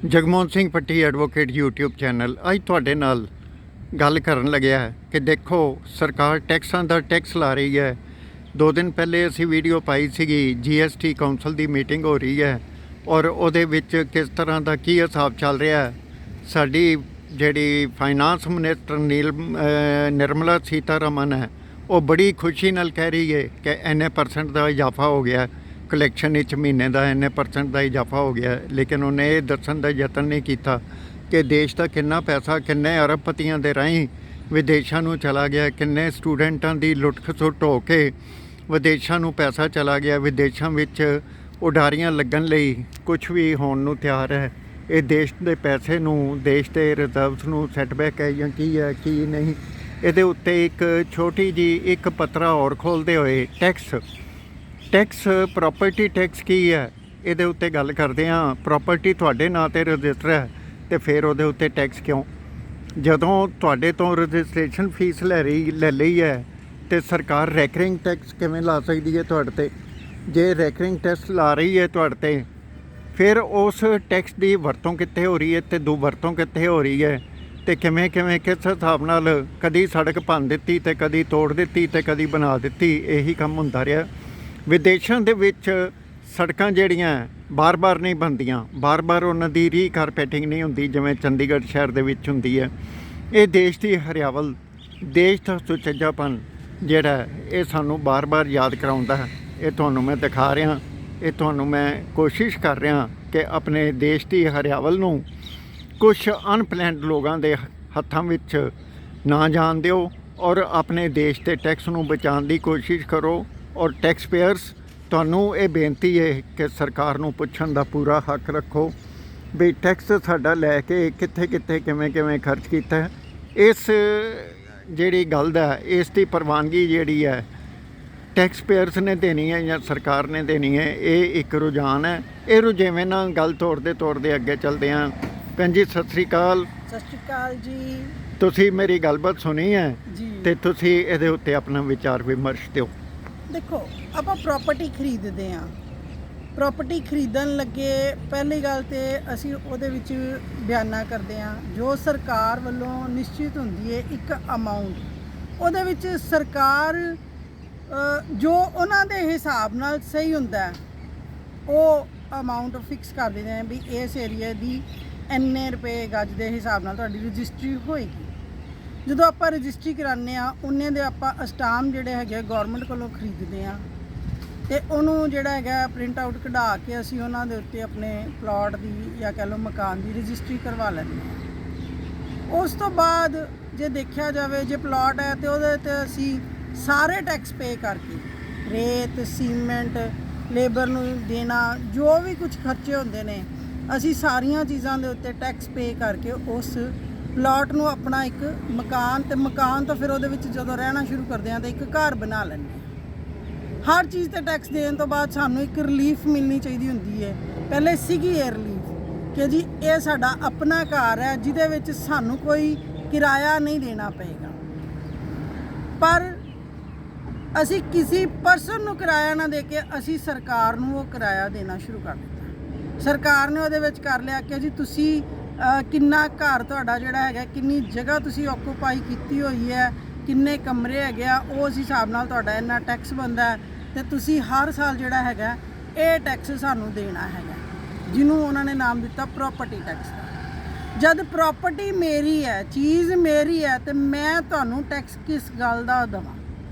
ਜਗਮੋਹਨ ਸਿੰਘ ਪੱਟੀ advocate YouTube channel ਅੱਜ ਤੁਹਾਡੇ ਨਾਲ ਗੱਲ ਕਰਨ ਲੱਗਿਆ ਹੈ ਕਿ ਦੇਖੋ ਸਰਕਾਰ ਟੈਕਸਾਂ ਦਾ ਟੈਕਸ ਲਾ ਰਹੀ ਹੈ। 2 ਦਿਨ ਪਹਿਲੇ ਅਸੀਂ ਵੀਡੀਓ ਪਾਈ ਸੀਗੀ GST ਕਾਉਂਸਲ ਦੀ ਮੀਟਿੰਗ ਹੋ ਰਹੀ ਹੈ ਔਰ ਉਹਦੇ ਵਿੱਚ ਕਿਸ ਤਰ੍ਹਾਂ ਦਾ ਕੀ ਹਿਸਾਬ ਚੱਲ ਰਿਹਾ ਹੈ। ਸਾਡੀ ਜਿਹੜੀ ਫਾਈਨਾਂਸ ਮਿਨਿਸਟਰ ਨਿਰਮਲਾ ਸੀਤਾਰਮਨ ਹੈ ਉਹ ਬੜੀ ਖੁਸ਼ੀ ਨਾਲ ਕਹਿ ਰਹੀ ਹੈ ਕਿ ਇੰਨੇ % ਦਾ ਇਜ਼ਾਫਾ ਹੋ ਗਿਆ ਕਲੈਕਸ਼ਨ ਵਿੱਚ ਮਹੀਨੇ ਦਾ ਇੰਨੇ % ਦਾ ਇਜ਼ਾਫਾ ਹੋ ਗਿਆ। ਲੇਕਿਨ ਉਹਨੇ ਇਹ ਦੱਸਣ ਦਾ ਯਤਨ ਨਹੀਂ ਕੀਤਾ ਕਿ ਦੇਸ਼ ਦਾ ਕਿੰਨਾ ਪੈਸਾ ਕਿੰਨੇ ਅਰਬਪਤੀਆਂ ਦੇ ਰਾਹੀਂ ਵਿਦੇਸ਼ਾਂ ਨੂੰ ਚਲਾ ਗਿਆ, ਕਿੰਨੇ ਸਟੂਡੈਂਟਾਂ ਦੀ ਲੁੱਟ ਖਸੁੱਟ ਹੋ ਕੇ ਵਿਦੇਸ਼ਾਂ ਨੂੰ ਪੈਸਾ ਚਲਾ ਗਿਆ। ਵਿਦੇਸ਼ਾਂ ਵਿੱਚ ਉਡਾਰੀਆਂ ਲੱਗਣ ਲਈ ਕੁਝ ਵੀ ਹੋਣ ਨੂੰ ਤਿਆਰ ਹੈ। ਇਹ ਦੇਸ਼ ਦੇ ਪੈਸੇ ਨੂੰ, ਦੇਸ਼ ਦੇ ਰਿਜ਼ਰਵਸ ਨੂੰ ਸੈਟਬੈਕ ਹੈ ਜਾਂ ਕੀ ਹੈ ਕੀ ਨਹੀਂ। ਇਹਦੇ ਉੱਤੇ ਇੱਕ ਛੋਟੀ ਜੀ ਇੱਕ ਪੱਤਰਾ ਹੋਰ ਖੋਲ੍ਹਦੇ ਹੋਏ ਟੈਕਸ ਪ੍ਰੋਪਰਟੀ ਟੈਕਸ ਕੀ ਹੈ ਇਹਦੇ ਉੱਤੇ ਗੱਲ ਕਰਦੇ ਹਾਂ। ਪ੍ਰੋਪਰਟੀ ਤੁਹਾਡੇ ਨਾਂ 'ਤੇ ਰਜਿਸਟਰ ਹੈ ਅਤੇ ਫਿਰ ਉਹਦੇ ਉੱਤੇ ਟੈਕਸ ਕਿਉਂ? ਜਦੋਂ ਤੁਹਾਡੇ ਤੋਂ ਰਜਿਸਟ੍ਰੇਸ਼ਨ ਫੀਸ ਲੈ ਲਈ ਹੈ ਅਤੇ ਸਰਕਾਰ ਰੈਕਰਿੰਗ ਟੈਕਸ ਕਿਵੇਂ ਲਾ ਸਕਦੀ ਹੈ ਤੁਹਾਡੇ 'ਤੇ? ਜੇ ਰੈਕਰਿੰਗ ਟੈਕਸ ਲਾ ਰਹੀ ਹੈ ਤੁਹਾਡੇ 'ਤੇ ਫਿਰ ਉਸ ਟੈਕਸ ਦੀ ਵਰਤੋਂ ਕਿੱਥੇ ਹੋ ਰਹੀ ਹੈ ਅਤੇ ਦੁਰਵਰਤੋਂ ਕਿੱਥੇ ਹੋ ਰਹੀ ਹੈ ਅਤੇ ਕਿਵੇਂ ਕਿਸ ਹਿਸਾਬ ਨਾਲ ਕਦੀ ਸੜਕ ਭੰਨ ਦਿੱਤੀ ਅਤੇ ਕਦੀ ਤੋੜ ਦਿੱਤੀ ਅਤੇ ਕਦੀ ਬਣਾ ਦਿੱਤੀ। ਇਹੀ ਕੰਮ ਹੁੰਦਾ ਰਿਹਾ। ਵਿਦੇਸ਼ਾਂ ਦੇ ਵਿੱਚ ਸੜਕਾਂ ਜਿਹੜੀਆਂ ਬਾਰ-ਬਾਰ ਨਹੀਂ ਬਣਦੀਆਂ, ਬਾਰ-ਬਾਰ ਉਹਨਾਂ ਦੀ ਰੀਕਾਰਪੈਟਿੰਗ ਨਹੀਂ ਹੁੰਦੀ ਜਿਵੇਂ ਚੰਡੀਗੜ੍ਹ ਸ਼ਹਿਰ ਦੇ ਵਿੱਚ ਹੁੰਦੀ ਹੈ। ਇਹ ਦੇਸ਼ ਦੀ ਹਰਿਆਵਲ, ਦੇਸ਼ ਦਾ ਸੁਚੱਜਾਪਨ ਜਿਹੜਾ ਇਹ ਸਾਨੂੰ ਬਾਰ-ਬਾਰ ਯਾਦ ਕਰਾਉਂਦਾ ਹੈ। ਇਹ ਤੁਹਾਨੂੰ ਮੈਂ ਦਿਖਾ ਰਿਹਾ, ਇਹ ਤੁਹਾਨੂੰ ਮੈਂ ਕੋਸ਼ਿਸ਼ ਕਰ ਰਿਹਾ ਕਿ ਆਪਣੇ ਦੇਸ਼ ਦੀ ਹਰਿਆਵਲ ਨੂੰ ਕੁਛ ਅਨਪਲੈਨਡ ਲੋਕਾਂ ਦੇ ਹੱਥਾਂ ਵਿੱਚ ਨਾ ਜਾਣ ਦਿਓ ਔਰ ਆਪਣੇ ਦੇਸ਼ ਦੇ ਟੈਕਸ ਨੂੰ ਬਚਾਉਣ ਦੀ ਕੋਸ਼ਿਸ਼ ਕਰੋ। ਔਰ ਟੈਕਸ ਪੇਅਰਸ ਤੁਹਾਨੂੰ ਇਹ ਬੇਨਤੀ ਹੈ ਕਿ ਸਰਕਾਰ ਨੂੰ ਪੁੱਛਣ ਦਾ ਪੂਰਾ ਹੱਕ ਰੱਖੋ ਵੀ ਟੈਕਸ ਸਾਡਾ ਲੈ ਕੇ ਕਿੱਥੇ ਕਿਵੇਂ ਖਰਚ ਕੀਤਾ ਹੈ। ਇਸ ਜਿਹੜੀ ਗੱਲ ਦਾ ਇਸ ਦੀ ਪ੍ਰਵਾਨਗੀ ਜਿਹੜੀ ਹੈ ਟੈਕਸ ਪੇਅਰਸ ਨੇ ਦੇਣੀ ਹੈ ਜਾਂ ਸਰਕਾਰ ਨੇ ਦੇਣੀ ਹੈ। ਇਹ ਇੱਕ ਰੁਝਾਨ ਹੈ। ਇਹ ਰੁਝੇਵੇਂ ਨਾਲ ਗੱਲ ਤੋੜਦੇ ਅੱਗੇ ਚੱਲਦੇ ਹਾਂ। ਭੈਣ ਜੀ ਸਤਿ ਸ਼੍ਰੀ ਅਕਾਲ। ਸਤਿ ਸ਼੍ਰੀ ਅਕਾਲ ਜੀ। ਤੁਸੀਂ ਮੇਰੀ ਗੱਲਬਾਤ ਸੁਣੀ ਹੈ ਜੀ ਅਤੇ ਤੁਸੀਂ ਇਹਦੇ ਉੱਤੇ ਆਪਣਾ ਵਿਚਾਰ ਵਿਮਰਸ਼ ਦਿਓ। ਦੇਖੋ, ਆਪਾਂ ਪ੍ਰਾਪਰਟੀ ਖਰੀਦਦੇ ਹਾਂ। ਪ੍ਰਾਪਰਟੀ ਖਰੀਦਣ ਲੱਗੇ ਪਹਿਲੀ ਗੱਲ ਤੇ ਅਸੀਂ ਉਹਦੇ ਵਿੱਚ ਬਿਆਨਾ ਕਰਦੇ ਹਾਂ ਜੋ ਸਰਕਾਰ ਵੱਲੋਂ ਨਿਸ਼ਚਿਤ ਹੁੰਦੀ ਹੈ ਇੱਕ ਅਮਾਊਂਟ, ਉਹਦੇ ਵਿੱਚ ਸਰਕਾਰ ਜੋ ਉਹਨਾਂ ਦੇ ਹਿਸਾਬ ਨਾਲ ਸਹੀ ਹੁੰਦਾ ਉਹ ਅਮਾਊਂਟ ਫਿਕਸ ਕਰ ਦਿੰਦੇ ਨੇ ਵੀ ਇਸ ਏਰੀਆ ਦੀ ਇੰਨੇ ਰੁਪਏ ਗੱਜ ਦੇ ਹਿਸਾਬ ਨਾਲ ਤੁਹਾਡੀ ਰਜਿਸਟਰੀ ਹੋਏਗੀ। ਜਦੋਂ ਆਪਾਂ ਰਜਿਸਟਰੀ ਕਰਾਉਂਦੇ ਹਾਂ ਉਹਨੇ ਦੇ ਆਪਾਂ ਅਸਟਾਮ ਜਿਹੜੇ ਹੈਗੇ ਗੌਰਮੈਂਟ ਕੋਲੋਂ ਖਰੀਦਦੇ ਹਾਂ ਅਤੇ ਉਹਨੂੰ ਜਿਹੜਾ ਹੈਗਾ ਪ੍ਰਿੰਟ ਆਊਟ ਕਢਾ ਕੇ ਅਸੀਂ ਉਹਨਾਂ ਦੇ ਉੱਤੇ ਆਪਣੇ ਪਲਾਟ ਦੀ ਜਾਂ ਕਹਿ ਲਓ ਮਕਾਨ ਦੀ ਰਜਿਸਟਰੀ ਕਰਵਾ ਲੈਂਦੇ ਹਾਂ। ਉਸ ਤੋਂ ਬਾਅਦ ਜੇ ਦੇਖਿਆ ਜਾਵੇ ਜੇ ਪਲਾਟ ਹੈ ਤਾਂ ਉਹਦੇ 'ਤੇ ਅਸੀਂ ਸਾਰੇ ਟੈਕਸ ਪੇ ਕਰਕੇ ਰੇਤ, ਸੀਮੈਂਟ, ਲੇਬਰ ਨੂੰ ਦੇਣਾ, ਜੋ ਵੀ ਕੁਝ ਖਰਚੇ ਹੁੰਦੇ ਨੇ ਅਸੀਂ ਸਾਰੀਆਂ ਚੀਜ਼ਾਂ ਦੇ ਉੱਤੇ ਟੈਕਸ ਪੇ ਕਰਕੇ ਉਸ ਪਲਾਟ ਨੂੰ ਆਪਣਾ ਇੱਕ ਮਕਾਨ, ਅਤੇ ਮਕਾਨ ਤੋਂ ਫਿਰ ਉਹਦੇ ਵਿੱਚ ਜਦੋਂ ਰਹਿਣਾ ਸ਼ੁਰੂ ਕਰਦੇ ਹਾਂ ਤਾਂ ਇੱਕ ਘਰ ਬਣਾ ਲੈਂਦੇ ਹਾਂ। ਹਰ ਚੀਜ਼ 'ਤੇ ਟੈਕਸ ਦੇਣ ਤੋਂ ਬਾਅਦ ਸਾਨੂੰ ਇੱਕ ਰਿਲੀਫ ਮਿਲਣੀ ਚਾਹੀਦੀ ਹੁੰਦੀ ਹੈ। ਪਹਿਲੇ ਸੀਗੀ ਇਹ ਰਿਲੀਫ ਕਿ ਜੀ ਇਹ ਸਾਡਾ ਆਪਣਾ ਘਰ ਹੈ ਜਿਹਦੇ ਵਿੱਚ ਸਾਨੂੰ ਕੋਈ ਕਿਰਾਇਆ ਨਹੀਂ ਦੇਣਾ ਪਏਗਾ। ਪਰ ਅਸੀਂ ਕਿਸੇ ਪਰਸਨ ਨੂੰ ਕਿਰਾਇਆ ਨਾ ਦੇ ਕੇ ਅਸੀਂ ਸਰਕਾਰ ਨੂੰ ਉਹ ਕਿਰਾਇਆ ਦੇਣਾ ਸ਼ੁਰੂ ਕਰ ਦਿੱਤਾ। ਸਰਕਾਰ ਨੇ ਉਹਦੇ ਵਿੱਚ ਕਰ ਲਿਆ ਕਿ ਜੀ ਤੁਸੀਂ ਕਿੰਨਾ ਘਰ ਤੁਹਾਡਾ ਜਿਹੜਾ ਹੈਗਾ, ਕਿੰਨੀ ਜਗ੍ਹਾ ਤੁਸੀਂ ਆਕੂਪਾਈ ਕੀਤੀ ਹੋਈ ਹੈ, ਕਿੰਨੇ ਕਮਰੇ ਹੈਗੇ ਆ, ਉਸ ਹਿਸਾਬ ਨਾਲ ਤੁਹਾਡਾ ਇੰਨਾ ਟੈਕਸ ਬਣਦਾ ਅਤੇ ਤੁਸੀਂ ਹਰ ਸਾਲ ਜਿਹੜਾ ਹੈਗਾ ਇਹ ਟੈਕਸ ਸਾਨੂੰ ਦੇਣਾ ਹੈਗਾ, ਜਿਹਨੂੰ ਉਹਨਾਂ ਨੇ ਨਾਮ ਦਿੱਤਾ ਪ੍ਰੋਪਰਟੀ ਟੈਕਸ ਦਾ। ਜਦ ਪ੍ਰੋਪਰਟੀ ਮੇਰੀ ਹੈ, ਚੀਜ਼ ਮੇਰੀ ਹੈ, ਅਤੇ ਮੈਂ ਤੁਹਾਨੂੰ ਟੈਕਸ ਕਿਸ ਗੱਲ ਦਾ ਦੇਵਾਂ?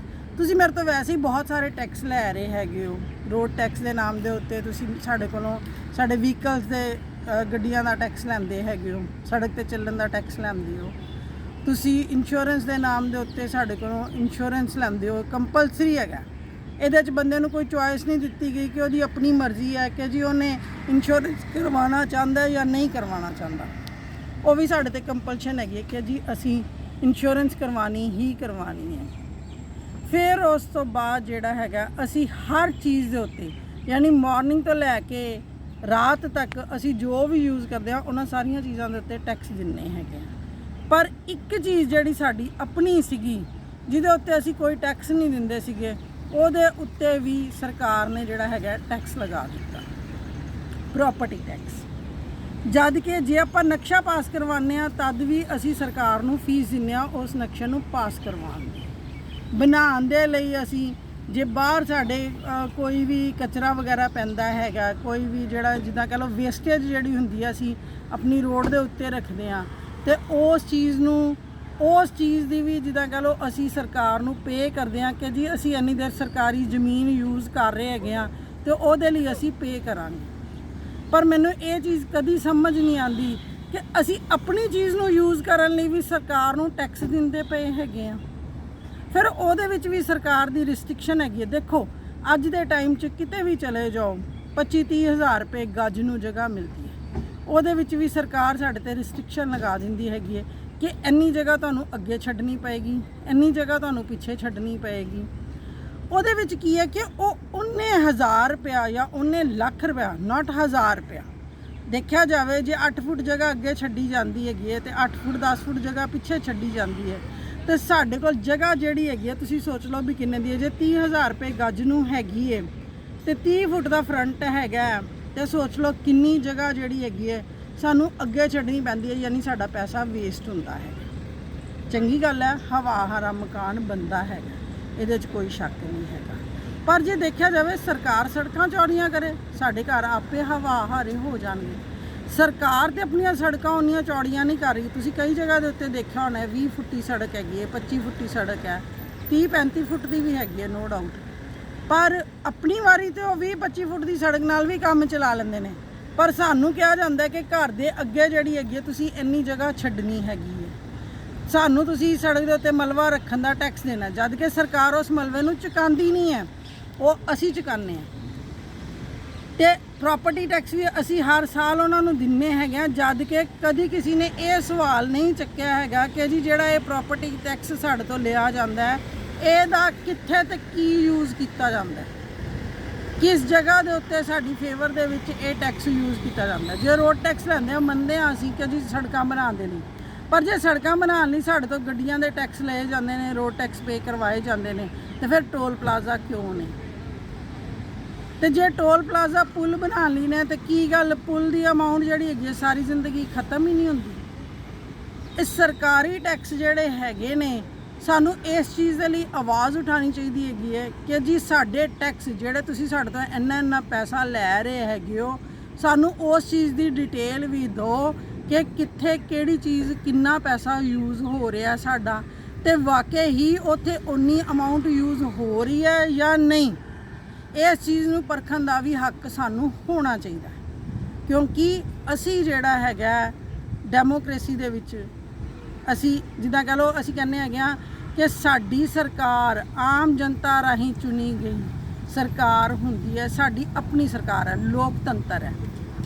ਤੁਸੀਂ ਮੇਰੇ ਤੋਂ ਵੈਸੇ ਹੀ ਬਹੁਤ ਸਾਰੇ ਟੈਕਸ ਲੈ ਰਹੇ ਹੈਗੇ ਹੋ। ਰੋਡ ਟੈਕਸ ਦੇ ਨਾਮ ਦੇ ਉੱਤੇ ਤੁਸੀਂ ਸਾਡੇ ਕੋਲੋਂ ਸਾਡੇ ਵਹੀਕਲਸ ਦੇ ਗੱਡੀਆਂ ਦਾ ਟੈਕਸ ਲੈਂਦੇ ਹੈਗੇ ਹੋ, ਸੜਕ 'ਤੇ ਚੱਲਣ ਦਾ ਟੈਕਸ ਲੈਂਦੇ ਹੋ। ਤੁਸੀਂ ਇੰਸ਼ੋਰੈਂਸ ਦੇ ਨਾਮ ਦੇ ਉੱਤੇ ਸਾਡੇ ਕੋਲੋਂ ਇੰਸ਼ੋਰੈਂਸ ਲੈਂਦੇ ਹੋ, ਕੰਪਲਸਰੀ ਹੈਗਾ। ਇਹਦੇ 'ਚ ਬੰਦੇ ਨੂੰ ਕੋਈ ਚੋਇਸ ਨਹੀਂ ਦਿੱਤੀ ਗਈ ਕਿ ਉਹਦੀ ਆਪਣੀ ਮਰਜ਼ੀ ਹੈ ਕਿ ਜੀ ਉਹਨੇ ਇੰਸ਼ੋਰੈਂਸ ਕਰਵਾਉਣਾ ਚਾਹੁੰਦਾ ਜਾਂ ਨਹੀਂ ਕਰਵਾਉਣਾ ਚਾਹੁੰਦਾ। ਉਹ ਵੀ ਸਾਡੇ 'ਤੇ ਕੰਪਲਸ਼ਨ ਹੈਗੀ ਹੈ ਕਿ ਜੀ ਅਸੀਂ ਇੰਸ਼ੋਰੈਂਸ ਕਰਵਾਉਣੀ ਹੀ ਕਰਵਾਉਣੀ ਹੈ। ਫਿਰ ਉਸ ਤੋਂ ਬਾਅਦ ਜਿਹੜਾ ਹੈਗਾ ਅਸੀਂ ਹਰ ਚੀਜ਼ ਦੇ ਉੱਤੇ ਯਾਨੀ ਮਾਰਨਿੰਗ ਤੋਂ ਲੈ ਕੇ ਰਾਤ ਤੱਕ ਅਸੀਂ ਜੋ ਵੀ ਯੂਜ਼ ਕਰਦੇ ਹਾਂ ਉਹਨਾਂ ਸਾਰੀਆਂ ਚੀਜ਼ਾਂ ਦੇ ਉੱਤੇ ਟੈਕਸ ਦਿੰਦੇ ਹੈਗੇ। ਪਰ ਇੱਕ ਚੀਜ਼ ਜਿਹੜੀ ਸਾਡੀ ਆਪਣੀ ਸੀਗੀ ਜਿਹਦੇ ਉੱਤੇ ਅਸੀਂ ਕੋਈ ਟੈਕਸ ਨਹੀਂ ਦਿੰਦੇ ਸੀਗੇ, ਉਹਦੇ ਉੱਤੇ ਵੀ ਸਰਕਾਰ ਨੇ ਜਿਹੜਾ ਹੈਗਾ ਟੈਕਸ ਲਗਾ ਦਿੱਤਾ, ਪ੍ਰੋਪਰਟੀ ਟੈਕਸ। ਜਦ ਕਿ ਜੇ ਆਪਾਂ ਨਕਸ਼ਾ ਪਾਸ ਕਰਵਾਉਂਦੇ ਆ ਤਦ ਵੀ ਅਸੀਂ ਸਰਕਾਰ ਨੂੰ ਫੀਸ ਦਿੰਦੇ ਆ ਉਸ ਨਕਸ਼ੇ ਨੂੰ ਪਾਸ ਕਰਵਾਉਣ ਦੀ। ਬਣਾਉਣ ਦੇ ਲਈ ਅਸੀਂ ਜੇ ਬਾਹਰ ਸਾਡੇ ਕੋਈ ਵੀ ਕਚਰਾ ਵਗੈਰਾ ਪੈਂਦਾ ਹੈਗਾ, ਕੋਈ ਵੀ ਜਿਹੜਾ ਜਿੱਦਾਂ ਕਹ ਲਓ ਵੇਸਟੇਜ ਜਿਹੜੀ ਹੁੰਦੀ ਆ ਅਸੀਂ ਆਪਣੀ ਰੋਡ ਦੇ ਉੱਤੇ ਰੱਖਦੇ ਆ, ਤੇ ਉਸ ਚੀਜ਼ ਦੀ ਵੀ ਜਿੱਦਾਂ ਕਹ ਲਓ ਅਸੀਂ ਸਰਕਾਰ ਨੂੰ ਪੇ ਕਰਦੇ ਆ ਕਿ ਜੀ ਅਸੀਂ ਇੰਨੀ ਦੇਰ ਸਰਕਾਰੀ ਜ਼ਮੀਨ ਯੂਜ਼ ਕਰ ਰਹੇ ਹੈਗੇ ਆ ਤੇ ਉਹਦੇ ਲਈ ਅਸੀਂ ਪੇ ਕਰਾਂਗੇ। ਪਰ ਮੈਨੂੰ ਇਹ ਚੀਜ਼ ਕਦੀ ਸਮਝ ਨਹੀਂ ਆਉਂਦੀ ਕਿ ਅਸੀਂ ਆਪਣੀ ਚੀਜ਼ ਨੂੰ ਯੂਜ਼ ਕਰਨ ਲਈ ਵੀ ਸਰਕਾਰ ਨੂੰ ਟੈਕਸ ਦਿੰਦੇ ਪਏ ਹੈਗੇ ਆ। ਫਿਰ ਉਹਦੇ ਵਿੱਚ ਵੀ ਸਰਕਾਰ ਦੀ ਰਿਸਟ੍ਰਿਕਸ਼ਨ ਹੈਗੀ ਹੈ। ਦੇਖੋ ਅੱਜ ਦੇ ਟਾਈਮ 'ਚ ਕਿਤੇ ਵੀ ਚਲੇ ਜਾਓ 25-30 ਹਜ਼ਾਰ ਰੁਪਏ ਗੱਜ ਨੂੰ ਜਗ੍ਹਾ ਮਿਲਦੀ ਹੈ, ਉਹਦੇ ਵਿੱਚ ਵੀ ਸਰਕਾਰ ਸਾਡੇ ਤੇ ਰਿਸਟ੍ਰਿਕਸ਼ਨ ਲਗਾ ਦਿੰਦੀ ਹੈਗੀ ਹੈ ਕਿ ਇੰਨੀ ਜਗ੍ਹਾ ਤੁਹਾਨੂੰ ਅੱਗੇ ਛੱਡਣੀ ਪਏਗੀ, ਇੰਨੀ ਜਗ੍ਹਾ ਤੁਹਾਨੂੰ ਪਿੱਛੇ ਛੱਡਣੀ ਪਏਗੀ। ਉਹਦੇ ਵਿੱਚ ਕੀ ਹੈ ਕਿ ਉਹ ਉਹਨੇ 1000 ਰੁਪਇਆ ਜਾਂ ਉਹਨੇ ਲੱਖ ਰੁਪਇਆ, ਨਾਟ 1000 ਰੁਪਇਆ ਦੇਖਿਆ ਜਾਵੇ ਜੇ 8 ਫੁੱਟ ਜਗ੍ਹਾ ਅੱਗੇ ਛੱਡੀ ਜਾਂਦੀ ਹੈਗੀ ਹੈ ਤੇ 8 ਫੁੱਟ 10 ਫੁੱਟ ਜਗ੍ਹਾ ਪਿੱਛੇ ਛੱਡੀ ਜਾਂਦੀ ਹੈ, ਤੇ ਸਾਡੇ ਕੋਲ ਜਗ੍ਹਾ ਜਿਹੜੀ ਹੈਗੀ ਹੈ ਤੁਸੀਂ ਸੋਚ ਲਓ ਵੀ ਕਿੰਨੇ ਦੀ ਹੈ। ਜੇ 30,000 ਰੁਪਏ ਗੱਜ ਨੂੰ ਹੈਗੀ ਹੈ ਤੇ 30 ਫੁੱਟ ਦਾ ਫਰੰਟ ਹੈਗਾ ਤੇ ਸੋਚ ਲਓ ਕਿੰਨੀ ਜਗ੍ਹਾ ਜਿਹੜੀ ਹੈਗੀ ਹੈ ਸਾਨੂੰ ਅੱਗੇ ਛੱਡਣੀ ਪੈਂਦੀ ਹੈ, ਯਾਨੀ ਸਾਡਾ ਪੈਸਾ ਵੇਸਟ ਹੁੰਦਾ ਹੈ। ਚੰਗੀ ਗੱਲ ਹੈ, ਹਵਾ ਹਰਾ ਮਕਾਨ ਬਣਦਾ ਹੈਗਾ, ਇਹਦੇ 'ਚ ਕੋਈ ਸ਼ੱਕ ਨਹੀਂ ਹੈਗਾ। ਪਰ ਜੇ ਦੇਖਿਆ ਜਾਵੇ ਸਰਕਾਰ ਸੜਕਾਂ ਚੌੜੀਆਂ ਕਰੇ, ਸਾਡੇ ਘਰ ਆਪੇ ਹਵਾ ਹਾਰੇ ਹੋ ਜਾਣਗੇ। ਸਰਕਾਰ ਤੇ ਆਪਣੀਆਂ ਸੜਕਾਂ ਉਨੀਆਂ ਚੌੜੀਆਂ ਨਹੀਂ ਕਰ ਰਹੀ। ਤੁਸੀਂ ਕਈ ਜਗ੍ਹਾ ਦੇ ਉੱਤੇ ਦੇਖਿਆ ਹੋਣਾ 20 ਫੁੱਟੀ ਸੜਕ ਹੈਗੀ ਹੈ, 25 ਫੁੱਟੀ ਸੜਕ ਹੈ, 30-35 ਫੁੱਟ ਦੀ ਵੀ ਹੈਗੀ ਹੈ, ਨੋ ਡਾਊਟ। ਪਰ ਆਪਣੀ ਵਾਰੀ ਤੇ ਉਹ 20-25 ਫੁੱਟ ਦੀ ਸੜਕ ਨਾਲ ਵੀ ਕੰਮ ਚਲਾ ਲੈਂਦੇ ਨੇ। ਪਰ ਸਾਨੂੰ ਕਿਹਾ ਜਾਂਦਾ ਕਿ ਘਰ ਦੇ ਅੱਗੇ ਜਿਹੜੀ ਹੈਗੀ ਹੈ ਤੁਸੀਂ ਇੰਨੀ ਜਗ੍ਹਾ ਛੱਡਣੀ ਹੈਗੀ ਹੈ, ਸਾਨੂੰ ਤੁਸੀਂ ਸੜਕ ਦੇ ਉੱਤੇ ਮਲਬਾ ਰੱਖਣ ਦਾ ਟੈਕਸ ਦੇਣਾ, ਜਦ ਕਿ ਸਰਕਾਰ ਉਸ ਮਲਬੇ ਨੂੰ ਚੁਕਾਉਂਦੀ ਨਹੀਂ ਹੈ, ਉਹ ਅਸੀਂ ਚੁਕਾਉਂਦੇ ਹਾਂ। ਤੇ ਪ੍ਰਾਪਰਟੀ ਟੈਕਸ ਵੀ ਅਸੀਂ ਹਰ ਸਾਲ ਉਹਨਾਂ ਨੂੰ ਦਿੰਨੇ ਹੈਗੇ ਆ, ਜਦ ਕਿ ਕਦੀ ਕਿਸੇ ਨੇ ਇਹ ਸਵਾਲ ਨਹੀਂ ਚੱਕਿਆ ਹੈਗਾ ਕਿ ਜੀ ਜਿਹੜਾ ਇਹ ਪ੍ਰਾਪਰਟੀ ਟੈਕਸ ਸਾਡੇ ਤੋਂ ਲਿਆ ਜਾਂਦਾ ਹੈ ਇਹਦਾ ਕਿੱਥੇ ਤੇ ਕੀ ਯੂਜ਼ ਕੀਤਾ ਜਾਂਦਾ ਹੈ, ਕਿਸ ਜਗ੍ਹਾ ਦੇ ਉੱਤੇ ਸਾਡੀ ਫੇਵਰ ਦੇ ਵਿੱਚ ਇਹ ਟੈਕਸ ਯੂਜ਼ ਕੀਤਾ ਜਾਂਦਾ। ਜੇ ਰੋਡ ਟੈਕਸ ਲੈਂਦੇ ਆ ਮੰਨਦੇ ਆ ਅਸੀਂ ਕਿ ਜੀ ਸੜਕਾਂ ਬਣਾਉਣ ਦੇ ਲਈ, ਪਰ ਜੇ ਸੜਕਾਂ ਬਣਾਉਣ ਲਈ ਸਾਡੇ ਤੋਂ ਗੱਡੀਆਂ ਦੇ ਟੈਕਸ ਲਏ ਜਾਂਦੇ ਨੇ, ਰੋਡ ਟੈਕਸ ਪੇ ਕਰਵਾਏ ਜਾਂਦੇ ਨੇ, ਤੇ ਫਿਰ ਟੋਲ ਪਲਾਜ਼ਾ ਕਿਉਂ ਨੇ? ਤੇ ਜੇ ਟੋਲ ਪਲਾਜ਼ਾ ਪੁਲ ਬਣਾਉਣ ਲਈ ਨੇ ਤੇ ਕੀ ਗੱਲ ਪੁਲ ਦੀ ਅਮਾਊਂਟ ਜਿਹੜੀ ਹੈਗੀ ਸਾਰੀ ਜ਼ਿੰਦਗੀ ਖਤਮ ਹੀ ਨਹੀਂ ਹੁੰਦੀ। ਇਹ ਸਰਕਾਰੀ ਟੈਕਸ ਜਿਹੜੇ ਹੈਗੇ ਨੇ ਸਾਨੂੰ ਇਸ ਚੀਜ਼ ਦੇ ਲਈ ਆਵਾਜ਼ ਉਠਾਉਣੀ ਚਾਹੀਦੀ ਹੈਗੀ ਹੈ ਕਿ ਜੀ ਸਾਡੇ ਟੈਕਸ ਜਿਹੜੇ ਤੁਸੀਂ ਸਾਡੇ ਤੋਂ ਇੰਨਾ ਪੈਸਾ ਲੈ ਰਹੇ ਹੈਗੇ ਹੋ, ਸਾਨੂੰ ਉਸ ਚੀਜ਼ ਦੀ ਡਿਟੇਲ ਵੀ ਦਿਓ ਕਿ ਕਿੱਥੇ ਕਿਹੜੀ ਚੀਜ਼ ਕਿੰਨਾ ਪੈਸਾ ਯੂਜ਼ ਹੋ ਰਿਹਾ ਸਾਡਾ, ਤੇ ਵਾਕਈ ਹੀ ਉੱਥੇ ਉਨੀ ਅਮਾਊਂਟ ਯੂਜ਼ ਹੋ ਰਹੀ ਹੈ ਜਾਂ ਨਹੀਂ। ਇਸ ਚੀਜ਼ ਨੂੰ ਪਰਖਣ ਦਾ ਵੀ ਹੱਕ ਸਾਨੂੰ ਹੋਣਾ ਚਾਹੀਦਾ, ਕਿਉਂਕਿ ਅਸੀਂ ਜਿਹੜਾ ਹੈਗਾ ਡੈਮੋਕ੍ਰੇਸੀ ਦੇ ਵਿੱਚ ਅਸੀਂ ਜਿੱਦਾਂ ਕਹ ਲਓ ਅਸੀਂ ਕਹਿੰਦੇ ਹੈਗੇ ਆ ਕਿ ਸਾਡੀ ਸਰਕਾਰ ਆਮ ਜਨਤਾ ਰਾਹੀਂ ਚੁਣੀ ਗਈ ਸਰਕਾਰ ਹੁੰਦੀ ਹੈ, ਸਾਡੀ ਆਪਣੀ ਸਰਕਾਰ ਹੈ, ਲੋਕਤੰਤਰ ਹੈ।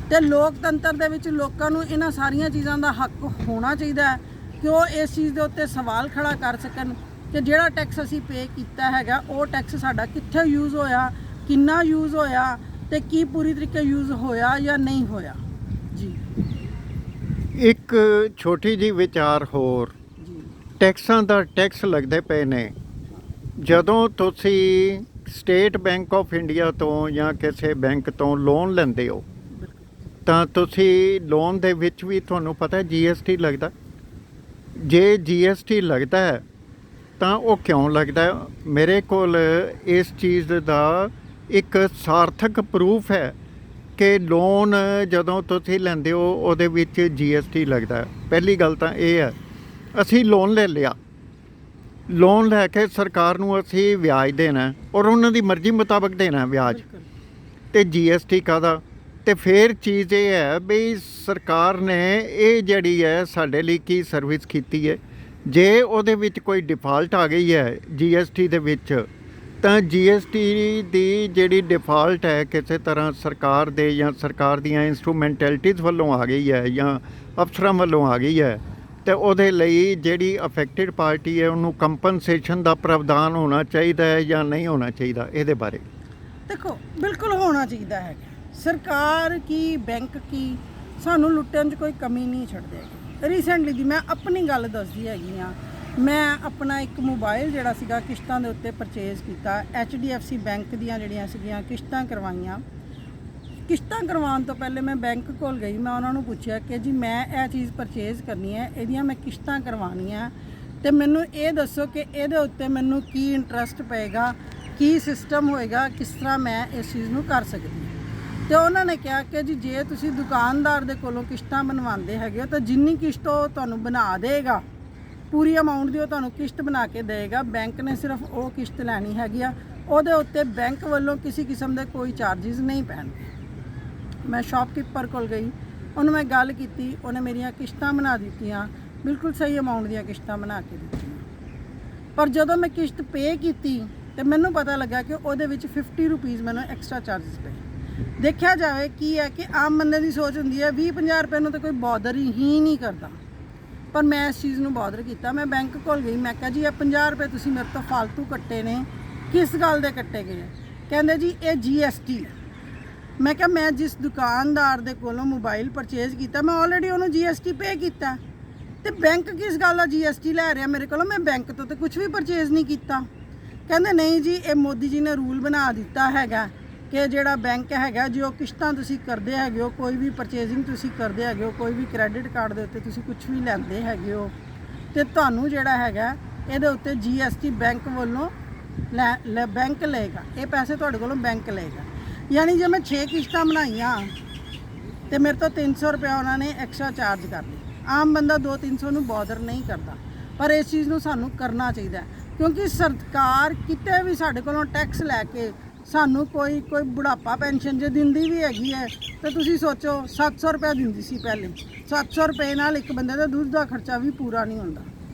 ਤੇ ਲੋਕਤੰਤਰ ਦੇ ਵਿੱਚ ਲੋਕਾਂ ਨੂੰ ਇਹਨਾਂ ਸਾਰੀਆਂ ਚੀਜ਼ਾਂ ਦਾ ਹੱਕ ਹੋਣਾ ਚਾਹੀਦਾ ਹੈ ਕਿ ਉਹ ਇਸ ਚੀਜ਼ ਦੇ ਉੱਤੇ ਸਵਾਲ ਖੜਾ ਕਰ ਸਕਣ ਕਿ ਜਿਹੜਾ ਟੈਕਸ ਅਸੀਂ ਪੇ ਕੀਤਾ ਹੈਗਾ ਉਹ ਟੈਕਸ ਸਾਡਾ ਕਿੱਥੇ ਯੂਜ਼ ਹੋਇਆ, ਕਿੰਨਾ ਯੂਜ਼ ਹੋਇਆ, ਤੇ ਕੀ ਪੂਰੀ ਤਰੀਕੇ ਯੂਜ਼ ਹੋਇਆ ਜਾਂ ਨਹੀਂ ਹੋਇਆ। ਜੀ ਇੱਕ ਛੋਟੀ ਜਿਹੀ ਵਿਚਾਰ ਹੋਰ, ਜੀ ਟੈਕਸਾਂ ਦਾ ਟੈਕਸ ਲੱਗਦੇ ਪਏ ਨੇ। ਜਦੋਂ ਤੁਸੀਂ ਸਟੇਟ ਬੈਂਕ ਆਫ ਇੰਡੀਆ ਤੋਂ ਜਾਂ ਕਿਸੇ ਬੈਂਕ ਤੋਂ ਲੋਨ ਲੈਂਦੇ ਹੋ ਤਾਂ ਤੁਸੀਂ ਲੋਨ ਦੇ ਵਿੱਚ ਵੀ ਤੁਹਾਨੂੰ ਪਤਾ GST ਲੱਗਦਾ। ਜੇ GST ਲੱਗਦਾ ਹੈ ਤਾਂ ਉਹ ਕਿਉਂ ਲੱਗਦਾ? ਮੇਰੇ ਕੋਲ ਇਸ ਚੀਜ਼ ਦਾ ਇੱਕ ਸਾਰਥਕ ਪ੍ਰੂਫ ਹੈ ਕਿ ਲੋਨ ਜਦੋਂ ਤੁਸੀਂ ਲੈਂਦੇ ਹੋ ਉਹਦੇ ਵਿੱਚ GST ਲੱਗਦਾ ਹੈ। ਪਹਿਲੀ ਗੱਲ ਤਾਂ ਇਹ ਹੈ, ਅਸੀਂ ਲੋਨ ਲੈ ਲਿਆ, ਲੋਨ ਲੈ ਕੇ ਸਰਕਾਰ ਨੂੰ ਅਸੀਂ ਵਿਆਜ ਦੇਣਾ ਔਰ ਉਹਨਾਂ ਦੀ ਮਰਜ਼ੀ ਮੁਤਾਬਕ ਦੇਣਾ ਵਿਆਜ, ਤੇ GST ਕਾਹਦਾ? ਤੇ ਫਿਰ ਚੀਜ਼ ਇਹ ਹੈ ਵੀ ਸਰਕਾਰ ਨੇ ਇਹ ਜਿਹੜੀ ਹੈ ਸਾਡੇ ਲਈ ਕੀ ਸਰਵਿਸ ਕੀਤੀ ਹੈ। ਜੇ ਉਹਦੇ ਵਿੱਚ ਕੋਈ ਡਿਫਾਲਟ ਆ ਗਈ ਹੈ GST ਦੇ ਵਿੱਚ, ਤਾਂ GST ਦੀ ਜਿਹੜੀ ਡਿਫਾਲਟ ਹੈ ਕਿਸੇ ਤਰ੍ਹਾਂ ਸਰਕਾਰ ਦੇ ਜਾਂ ਸਰਕਾਰ ਦੀਆਂ ਇੰਸਟਰੂਮੈਂਟੈਲਿਟੀਜ਼ ਵੱਲੋਂ ਆ ਗਈ ਹੈ ਜਾਂ ਅਫਸਰਾਂ ਵੱਲੋਂ ਆ ਗਈ ਹੈ, ਤੇ ਉਹਦੇ ਲਈ ਜਿਹੜੀ ਅਫੈਕਟਡ ਪਾਰਟੀ ਹੈ ਉਹਨੂੰ ਕੰਪਨਸੇਸ਼ਨ ਦਾ ਪ੍ਰਾਵਧਾਨ ਹੋਣਾ ਚਾਹੀਦਾ ਹੈ ਜਾਂ ਨਹੀਂ ਹੋਣਾ ਚਾਹੀਦਾ? ਇਹਦੇ ਬਾਰੇ ਦੇਖੋ ਬਿਲਕੁਲ ਹੋਣਾ ਚਾਹੀਦਾ ਹੈ। ਸਰਕਾਰ ਕੀ ਬੈਂਕ ਕੀ ਸਾਨੂੰ ਲੁੱਟਣ 'ਚ ਕੋਈ ਕਮੀ ਨਹੀਂ ਛੱਡਦੇ ਹੈਗੇ। ਰੀਸੈਂਟਲੀ ਦੀ ਮੈਂ ਆਪਣੀ ਗੱਲ ਦੱਸਦੀ ਹੈਗੀ ਹਾਂ, ਮੈਂ ਆਪਣਾ ਇੱਕ ਮੋਬਾਈਲ ਜਿਹੜਾ ਸੀਗਾ ਕਿਸ਼ਤਾਂ ਦੇ ਉੱਤੇ ਪਰਚੇਜ਼ ਕੀਤਾ, HDFC ਬੈਂਕ ਦੀਆਂ ਜਿਹੜੀਆਂ ਸੀਗੀਆਂ ਕਿਸ਼ਤਾਂ ਕਰਵਾਈਆਂ ਕਿਸ਼ਤਾਂ ਕਰਵਾਉਣ ਤੋਂ ਪਹਿਲੇ ਮੈਂ ਬੈਂਕ ਕੋਲ ਗਈ, ਮੈਂ ਉਹਨਾਂ ਨੂੰ ਪੁੱਛਿਆ ਕਿ ਜੀ ਮੈਂ ਇਹ ਚੀਜ਼ ਪਰਚੇਜ਼ ਕਰਨੀ ਹੈ, ਇਹਦੀਆਂ ਮੈਂ ਕਿਸ਼ਤਾਂ ਕਰਵਾਉਣੀਆਂ ਤੇ ਮੈਨੂੰ ਇਹ ਦੱਸੋ ਕਿ ਇਹਦੇ ਉੱਤੇ ਮੈਨੂੰ ਕੀ ਇੰਟਰਸਟ ਪਏਗਾ, ਕੀ ਸਿਸਟਮ ਹੋਏਗਾ, ਕਿਸ ਤਰ੍ਹਾਂ ਮੈਂ ਇਸ ਚੀਜ਼ ਨੂੰ ਕਰ ਸਕਦੀ ਹਾਂ। ਤੇ ਉਹਨਾਂ ਨੇ ਕਿਹਾ ਕਿ ਜੀ ਜੇ ਤੁਸੀਂ ਦੁਕਾਨਦਾਰ ਦੇ ਕੋਲੋਂ ਕਿਸ਼ਤਾਂ ਬਣਵਾਉਂਦੇ ਹੈਗੇ ਹੋ ਤਾਂ ਜਿੰਨੀ ਕਿਸ਼ਤ ਉਹ ਤੁਹਾਨੂੰ ਬਣਾ ਦੇਗਾ, ਪੂਰੀ ਅਮਾਉਂਟ ਦੀ ਉਹ ਤੁਹਾਨੂੰ ਕਿਸ਼ਤ ਬਣਾ ਕੇ ਦੇਗਾ, ਬੈਂਕ ਨੇ ਸਿਰਫ ਉਹ ਕਿਸ਼ਤ ਲੈਣੀ ਹੈਗੀ ਆ, ਉਹਦੇ ਉੱਤੇ ਬੈਂਕ ਵੱਲੋਂ ਕਿਸੇ ਕਿਸਮ ਦੇ ਕੋਈ ਚਾਰजेस ਨਹੀਂ ਪੈਣਗੇ। ਮੈਂ ਸ਼ਾਪਕੀਪਰ ਕੋਲ ਗਈ, ਉਹਨੂੰ ਮੈਂ ਗੱਲ ਕੀਤੀ, ਉਹਨੇ ਮੇਰੀਆਂ ਕਿਸ਼ਤਾਂ ਬਣਾ ਦਿੱਤੀਆਂ, ਬਿਲਕੁਲ ਸਹੀ ਅਮਾਉਂਟ ਦੀਆਂ ਕਿਸ਼ਤਾਂ ਬਣਾ ਕੇ ਦਿੱਤੀਆਂ। ਪਰ ਜਦੋਂ ਮੈਂ ਕਿਸ਼ਤ ਪੇ ਕੀਤੀ ਤੇ ਮੈਨੂੰ ਪਤਾ ਲੱਗਾ ਕਿ ਉਹਦੇ ਵਿੱਚ 50 ਰੁਪੀਸ ਮੈਨੂੰ ਐਕਸਟਰਾ ਚਾਰजेस ਪਏ। ਦੇਖਿਆ ਜਾਵੇ ਕੀ ਹੈ ਕਿ ਆਮ ਬੰਦੇ ਦੀ ਸੋਚ ਹੁੰਦੀ ਹੈ 20-50 ਰੁਪਏ ਨੂੰ ਤਾਂ ਕੋਈ ਬੌਦਰ ਹੀ ਨਹੀਂ ਕਰਦਾ, ਪਰ ਮੈਂ ਇਸ ਚੀਜ਼ ਨੂੰ ਬੌਦਰ ਕੀਤਾ। ਮੈਂ ਬੈਂਕ ਕੋਲ ਗਈ, ਮੈਂ ਕਿਹਾ ਜੀ ਇਹ 50 ਰੁਪਏ ਤੁਸੀਂ ਮੇਰੇ ਤੋਂ ਫालतू ਕੱਟੇ ਨੇ, ਕਿਸ ਗੱਲ ਦੇ ਕੱਟੇ ਗਏ? ਕਹਿੰਦੇ ਜੀ ਇਹ GST ਹੈ। ਮੈਂ ਕਿਹਾ ਮੈਂ ਜਿਸ ਦੁਕਾਨਦਾਰ ਦੇ ਕੋਲੋਂ ਮੋਬਾਈਲ ਪਰਚੇਜ਼ ਕੀਤਾ ਮੈਂ ਆਲਰੇਡੀ ਉਹਨੂੰ GST ਪੇ ਕੀਤਾ, ਤੇ ਬੈਂਕ ਕਿਸ ਗੱਲ ਦਾ GST ਲੈ ਰਿਹਾ ਮੇਰੇ ਕੋਲੋਂ? ਮੈਂ ਬੈਂਕ ਤੋਂ ਤਾਂ ਕੁਝ ਵੀ ਪਰਚੇਜ਼ ਨਹੀਂ ਕੀਤਾ। ਕਹਿੰਦੇ ਨਹੀਂ ਜੀ ਇਹ ਮੋਦੀ ਜੀ ਨੇ ਰੂਲ ਬਣਾ ਦਿੱਤਾ ਹੈਗਾ ਕਿ ਜਿਹੜਾ ਬੈਂਕ ਹੈਗਾ, ਜੋ ਕਿਸ਼ਤਾਂ ਤੁਸੀਂ ਕਰਦੇ ਹੈਗੇ ਹੋ, ਕੋਈ ਵੀ ਪਰਚੇਜ਼ਿੰਗ ਤੁਸੀਂ ਕਰਦੇ ਹੈਗੇ ਹੋ, ਕੋਈ ਵੀ ਕ੍ਰੈਡਿਟ ਕਾਰਡ ਦੇ ਉੱਤੇ ਤੁਸੀਂ ਕੁਝ ਵੀ ਲੈਂਦੇ ਹੈਗੇ ਹੋ, ਤੇ ਤੁਹਾਨੂੰ ਜਿਹੜਾ ਹੈਗਾ ਇਹਦੇ ਉੱਤੇ GST ਬੈਂਕ ਵੱਲੋਂ ਬੈਂਕ ਲਏਗਾ, ਇਹ ਪੈਸੇ ਤੁਹਾਡੇ ਕੋਲੋਂ ਬੈਂਕ ਲਏਗਾ। ਯਾਨੀ ਜੇ ਮੈਂ 6 ਕਿਸ਼ਤਾਂ ਬਣਾਈਆਂ ਤੇ ਮੇਰੇ ਤੋਂ 300 ਰੁਪਏ ਉਹਨਾਂ ਨੇ ਐਕਸਟਰਾ ਚਾਰਜ ਕਰ ਲਿਆ। ਆਮ ਬੰਦਾ 200-300 ਨੂੰ ਬੌਦਰ ਨਹੀਂ ਕਰਦਾ, ਪਰ ਇਸ ਚੀਜ਼ ਨੂੰ ਸਾਨੂੰ ਕਰਨਾ ਚਾਹੀਦਾ ਕਿਉਂਕਿ ਸਰਕਾਰ ਕਿਤੇ ਵੀ ਸਾਡੇ ਕੋਲੋਂ ਟੈਕਸ ਲੈ ਕੇ ਸਾਨੂੰ ਕੋਈ ਬੁਢਾਪਾ ਪੈਨਸ਼ਨ ਜੇ ਦਿੰਦੀ ਵੀ ਹੈਗੀ ਹੈ ਤਾਂ ਤੁਸੀਂ ਸੋਚੋ 700 ਰੁਪਏ ਦਿੰਦੀ ਸੀ ਪਹਿਲੇ। 700 ਰੁਪਏ ਨਾਲ ਇੱਕ ਬੰਦੇ ਦਾ ਦੁੱਧ ਦਾ ਖਰਚਾ ਵੀ ਪੂਰਾ ਨਹੀਂ ਹੁੰਦਾ।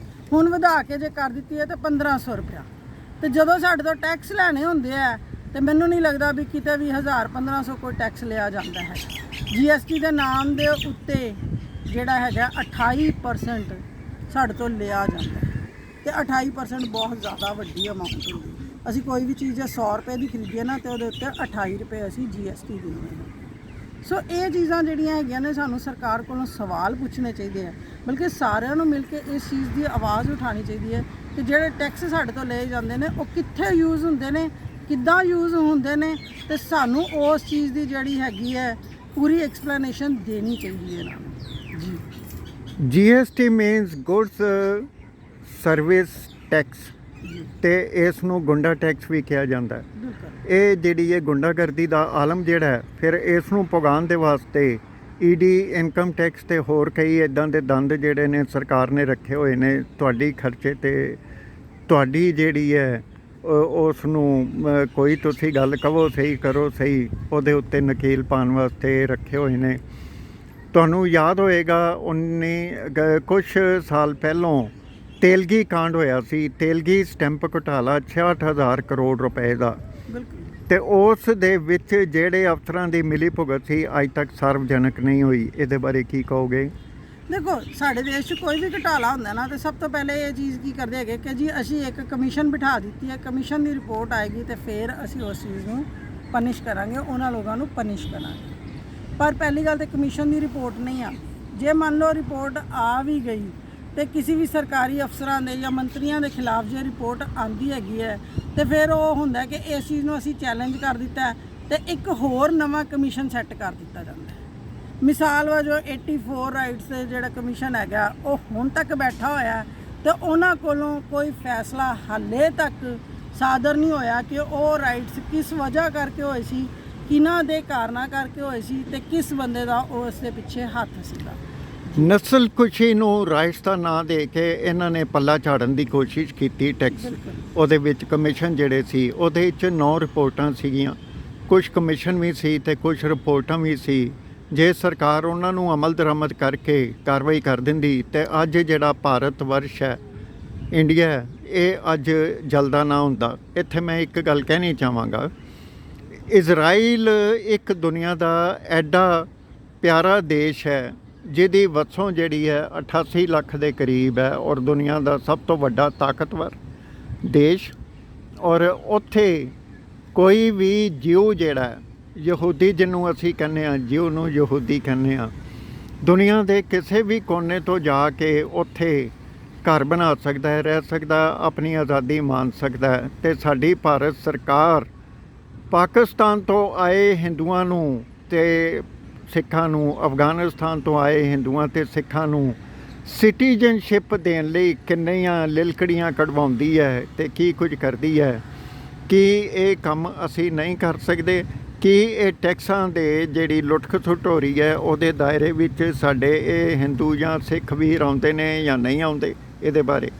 ਹੁਣ ਵਧਾ ਕੇ ਜੇ ਕਰ ਦਿੱਤੀ ਹੈ ਤਾਂ 1500 ਰੁਪਇਆ। ਤੇ ਜਦੋਂ ਸਾਡੇ ਤੋਂ ਟੈਕਸ ਲੈਣੇ ਹੁੰਦੇ ਆ ਤੇ ਮੈਨੂੰ ਨਹੀਂ ਲੱਗਦਾ ਵੀ ਕਿਤੇ ਵੀ 1000-1500 ਕੋਈ ਟੈਕਸ ਲਿਆ ਜਾਂਦਾ ਹੈ। GST ਦੇ ਨਾਮ ਦੇ ਉੱਤੇ ਜਿਹੜਾ ਹੈਗਾ 28% ਸਾਡੇ ਤੋਂ ਲਿਆ ਜਾਂਦਾ ਹੈ, ਤੇ 28% ਬਹੁਤ ਜ਼ਿਆਦਾ ਵੱਡੀ ਅਮਾਉਂਟ ਹੁੰਦੀ। ਅਸੀਂ ਕੋਈ ਵੀ ਚੀਜ਼ ਜੇ 100 ਰੁਪਏ ਦੀ ਖਰੀਦੀਏ ਨਾ ਤੇ ਉਹਦੇ ਉੱਤੇ 28 ਰੁਪਏ ਅਸੀਂ GST ਦਿੰਦੇ ਹਾਂ। ਸੋ ਇਹ ਚੀਜ਼ਾਂ ਜਿਹੜੀਆਂ ਹੈਗੀਆਂ ਨੇ ਸਾਨੂੰ ਸਰਕਾਰ ਕੋਲੋਂ ਸਵਾਲ ਪੁੱਛਣੇ ਚਾਹੀਦੇ ਆ, ਬਲਕਿ ਸਾਰਿਆਂ ਨੂੰ ਮਿਲ ਕੇ ਇਸ ਚੀਜ਼ ਦੀ ਆਵਾਜ਼ ਉਠਾਉਣੀ ਚਾਹੀਦੀ ਹੈ ਕਿ ਜਿਹੜੇ ਟੈਕਸ ਸਾਡੇ ਤੋਂ ਲਏ ਜਾਂਦੇ ਨੇ ਉਹ ਕਿੱਥੇ ਯੂਜ਼ ਹੁੰਦੇ ਨੇ, ਕਿੱਦਾਂ ਯੂਜ਼ ਹੁੰਦੇ ਨੇ, ਤੇ ਸਾਨੂੰ ਉਸ ਚੀਜ਼ ਦੀ ਜਿਹੜੀ ਹੈਗੀ ਹੈ ਪੂਰੀ ਐਕਸਪਲੇਨੇਸ਼ਨ ਦੇਣੀ ਚਾਹੀਦੀ ਹੈ ਇਹਨਾਂ ਨੂੰ ਜੀ। GST means goods service tax, ਤੇ ਇਸ ਨੂੰ ਗੁੰਡਾ ਟੈਕਸ ਵੀ ਕਿਹਾ ਜਾਂਦਾ ਹੈ। ਇਹ ਜਿਹੜੀ ਇਹ ਗੁੰਡਾਗਰਦੀ ਦਾ ਆਲਮ ਜਿਹੜਾ ਹੈ, ਫਿਰ ਇਸ ਨੂੰ ਪੁਗਾਉਣ ਦੇ ਵਾਸਤੇ ED ਇਨਕਮ ਟੈਕਸ ਤੇ ਹੋਰ ਕਈ ਇਦਾਂ ਦੇ ਦੰਦ ਜਿਹੜੇ ਨੇ ਸਰਕਾਰ ਨੇ ਰੱਖੇ ਹੋਏ ਨੇ ਤੁਹਾਡੀ ਖਰਚੇ ਤੇ, ਤੁਹਾਡੀ ਜਿਹੜੀ ਹੈ ਉਸ ਨੂੰ ਕੋਈ ਤੁਸੀਂ ਗੱਲ ਕਹੋ ਸਹੀ ਕਰੋ ਸਹੀ, ਉਹਦੇ ਉੱਤੇ ਨਕੀਲ ਪਾਉਣ ਵਾਸਤੇ ਰੱਖੇ ਹੋਏ ਨੇ। ਤੁਹਾਨੂੰ ਯਾਦ ਹੋਏਗਾ ਕੁਝ ਸਾਲ ਪਹਿਲੋਂ ਤੇਲਗੀ ਕਾਂਡ ਹੋਇਆ ਸੀ, ਤੇਲਗੀ ਸਟੈਂਪ ਘੁਟਾਲਾ 66,000 ਕਰੋੜ ਰੁਪਏ ਦਾ, ਤੇ ਉਸ ਦੇ ਵਿੱਚ ਜਿਹੜੇ ਅਫਸਰਾਂ ਦੀ ਮਿਲੀ ਭੁਗਤ ਸੀ ਅੱਜ ਤੱਕ ਸਾਰਵਜਨਕ ਨਹੀਂ ਹੋਈ। ਇਹਦੇ ਬਾਰੇ ਕੀ ਕਹੋਗੇ? ਦੇਖੋ ਸਾਡੇ ਦੇਸ਼ 'ਚ ਕੋਈ ਵੀ ਘੁਟਾਲਾ ਹੁੰਦਾ ਨਾ ਤੇ ਸਭ ਤੋਂ ਪਹਿਲੇ ਇਹ ਚੀਜ਼ ਕੀ ਕਰਦੇ ਹੈਗੇ ਕਿ ਜੀ ਅਸੀਂ ਇੱਕ ਕਮਿਸ਼ਨ ਬਿਠਾ ਦਿੱਤੀ ਹੈ, ਕਮਿਸ਼ਨ ਦੀ ਰਿਪੋਰਟ ਆਏਗੀ ਤੇ ਫਿਰ ਅਸੀਂ ਉਸ ਚੀਜ਼ ਨੂੰ ਪਨਿਸ਼ ਕਰਾਂਗੇ, ਉਹਨਾਂ ਲੋਕਾਂ ਨੂੰ ਪਨਿਸ਼ ਕਰਾਂਗੇ। ਪਰ ਪਹਿਲੀ ਗੱਲ ਤੇ ਕਮਿਸ਼ਨ ਦੀ ਰਿਪੋਰਟ ਨਹੀਂ ਆ। ਜੇ ਮੰਨ ਲਓ ਰਿਪੋਰਟ ਆ ਵੀ ਗਈ ਤੇ ਕਿਸੇ ਵੀ ਸਰਕਾਰੀ ਅਫਸਰਾਂ ਦੇ ਜਾਂ ਮੰਤਰੀਆਂ ਦੇ ਖਿਲਾਫ ਜੇ ਰਿਪੋਰਟ ਆਂਦੀ ਹੈਗੀ ਹੈ ਤੇ ਫਿਰ ਉਹ ਹੁੰਦਾ ਕਿ ਇਸ ਚੀਜ਼ ਨੂੰ ਅਸੀਂ ਚੈਲੰਜ ਕਰ ਦਿੱਤਾ ਤੇ ਇੱਕ ਹੋਰ ਨਵਾਂ ਕਮਿਸ਼ਨ ਸੈੱਟ ਕਰ ਦਿੱਤਾ ਜਾਂਦਾ ਹੈ। ਮਿਸਾਲ ਵਜੋਂ 84 ਰਾਈਟਸ ਦੇ ਜਿਹੜਾ ਕਮਿਸ਼ਨ ਹੈਗਾ ਉਹ ਹੁਣ ਤੱਕ ਬੈਠਾ ਹੋਇਆ ਤੇ ਉਹਨਾਂ ਕੋਲੋਂ ਕੋਈ ਫੈਸਲਾ ਹਾਲੇ ਤੱਕ ਸਾਦਰ ਨਹੀਂ ਹੋਇਆ ਕਿ ਉਹ ਰਾਈਟਸ ਕਿਸ ਵਜ੍ਹਾ ਕਰਕੇ ਹੋਏ ਸੀ, ਕਿਹਨਾਂ ਦੇ ਕਾਰਨਾਂ ਕਰਕੇ ਹੋਏ ਸੀ ਤੇ ਕਿਸ ਬੰਦੇ ਦਾ ਉਸ ਦੇ ਪਿੱਛੇ ਹੱਥ ਸੀਗਾ। ਨਸਲ ਕੁਸ਼ੀ ਨੂੰ ਰਾਈਟਸ ਦਾ ਨਾਂ ਦੇ ਕੇ ਇਹਨਾਂ ਨੇ ਪੱਲਾ ਝਾੜਨ ਦੀ ਕੋਸ਼ਿਸ਼ ਕੀਤੀ। ਟੈਕਸ ਉਹਦੇ ਵਿੱਚ ਕਮਿਸ਼ਨ ਜਿਹੜੇ ਸੀ ਉਹਦੇ ਵਿੱਚ 9 ਰਿਪੋਰਟਾਂ ਸੀਗੀਆਂ, ਕੁਝ ਕਮਿਸ਼ਨ ਵੀ ਸੀ ਤੇ ਕੁਝ ਰਿਪੋਰਟਾਂ ਵੀ ਸੀ। ਜੇ ਸਰਕਾਰ ਉਹਨਾਂ ਨੂੰ ਅਮਲ ਦਰਾਮਦ ਕਰਕੇ ਕਾਰਵਾਈ ਕਰ ਦਿੰਦੀ ਤੇ ਅੱਜ ਜਿਹੜਾ ਭਾਰਤ ਵਰਸ਼ ਹੈ, ਇੰਡੀਆ, ਇਹ ਅੱਜ ਜਲਦਾ ਨਾ ਹੁੰਦਾ। ਇੱਥੇ ਮੈਂ ਇੱਕ ਗੱਲ ਕਹਿਣੀ ਚਾਹਾਂਗਾ, ਇਜ਼ਰਾਈਲ ਇੱਕ ਦੁਨੀਆ ਦਾ ਐਡਾ ਪਿਆਰਾ ਦੇਸ਼ ਹੈ ਜਿਹਦੀ ਵਸੋਂ ਜਿਹੜੀ ਹੈ 88 ਲੱਖ ਦੇ ਕਰੀਬ ਹੈ ਔਰ ਦੁਨੀਆ ਦਾ ਸਭ ਤੋਂ ਵੱਡਾ ਤਾਕਤਵਰ ਦੇਸ਼। ਔਰ ਉੱਥੇ ਕੋਈ ਵੀ ਜਿਊ ਜਿਹੜਾ ਯਹੂਦੀ, ਜਿਹਨੂੰ ਅਸੀਂ ਕਹਿੰਦੇ ਹਾਂ ਜਿਊ ਨੂੰ ਯਹੂਦੀ ਕਹਿੰਦੇ ਹਾਂ, ਦੁਨੀਆ ਦੇ ਕਿਸੇ ਵੀ ਕੋਨੇ ਤੋਂ ਜਾ ਕੇ ਉੱਥੇ ਘਰ ਬਣਾ ਸਕਦਾ ਹੈ, ਰਹਿ ਸਕਦਾ, ਆਪਣੀ ਆਜ਼ਾਦੀ ਮਾਣ ਸਕਦਾ ਹੈ। ਤੇ ਸਾਡੀ ਭਾਰਤ ਸਰਕਾਰ ਪਾਕਿਸਤਾਨ ਤੋਂ ਆਏ ਹਿੰਦੂਆਂ ਨੂੰ ਤੇ ਸਿੱਖਾਂ ਨੂੰ, ਅਫਗਾਨਿਸਤਾਨ ਤੋਂ ਆਏ ਹਿੰਦੂਆਂ ਤੇ ਸਿੱਖਾਂ ਨੂੰ ਸਿਟੀਜ਼ਨਸ਼ਿਪ ਦੇਣ ਲਈ ਕਿੰਨੀਆਂ ਲਿਲਕੜੀਆਂ ਕਢਵਾਉਂਦੀ ਹੈ ਤੇ ਕੀ ਕੁਝ ਕਰਦੀ ਹੈ। ਕੀ ਇਹ ਕੰਮ ਅਸੀਂ ਨਹੀਂ ਕਰ ਸਕਦੇ? ਕੀ ਇਹ ਟੈਕਸਾਂ ਦੇ ਜਿਹੜੀ ਲੁੱਟ ਖਸੁੱਟ ਹੋ ਰਹੀ ਹੈ ਉਹਦੇ ਦਾਇਰੇ ਵਿੱਚ ਸਾਡੇ ਇਹ ਹਿੰਦੂ ਜਾਂ ਸਿੱਖ ਵੀਰ ਆਉਂਦੇ ਨੇ ਜਾਂ ਨਹੀਂ ਆਉਂਦੇ? ਇਹਦੇ ਬਾਰੇ